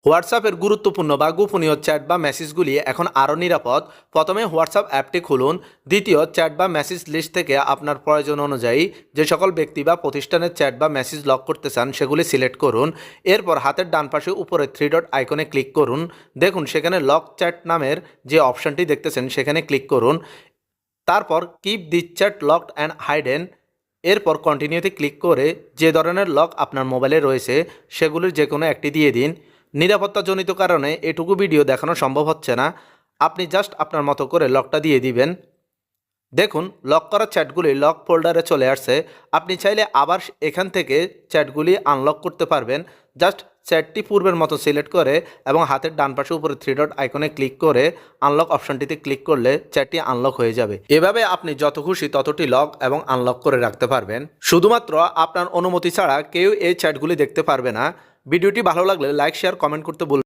হোয়াটসঅ্যাপের গুরুত্বপূর্ণ বা গোপনীয় চ্যাট বা মেসেজগুলি এখন আরও নিরাপদ। প্রথমে হোয়াটসঅ্যাপ অ্যাপটি খুলুন। দ্বিতীয়, চ্যাট বা মেসেজ লিস্ট থেকে আপনার প্রয়োজন অনুযায়ী যে সকল ব্যক্তি বা প্রতিষ্ঠানের চ্যাট বা মেসেজ লক করতে চান সেগুলি সিলেক্ট করুন। এরপর হাতের ডান পাশে উপরে 3 ডট আইকনে ক্লিক করুন। দেখুন সেখানে লক চ্যাট নামের যে অপশানটি দেখতেছেন সেখানে ক্লিক করুন। তারপর keep this chat locked and hidden, এরপর কন্টিনিউতে ক্লিক করে যে ধরনের লক আপনার মোবাইলে রয়েছে সেগুলির যে কোনো একটি দিয়ে দিন। নিরাপত্তাজনিত কারণে এটুকু ভিডিও দেখানো সম্ভব হচ্ছে না, আপনি জাস্ট আপনার মতো করে লকটা দিয়ে দিবেন। দেখুন লক করা চ্যাটগুলি লক ফোল্ডারে চলে আসছে। আপনি চাইলে আবার এখান থেকে চ্যাটগুলি আনলক করতে পারবেন। জাস্ট চ্যাটটি পূর্বের মতো সিলেক্ট করে এবং হাতের ডান পাশে উপরে 3 ডট আইকনে ক্লিক করে আনলক অপশনটিতে ক্লিক করলে চ্যাটটি আনলক হয়ে যাবে। এভাবে আপনি যত খুশি ততটি লক এবং আনলক করে রাখতে পারবেন। শুধুমাত্র আপনার অনুমতি ছাড়া কেউ এই চ্যাটগুলি দেখতে পারবে না। ভিডিওটি ভালো লাগলে লাইক, শেয়ার, কমেন্ট করতে ভুলবেন না।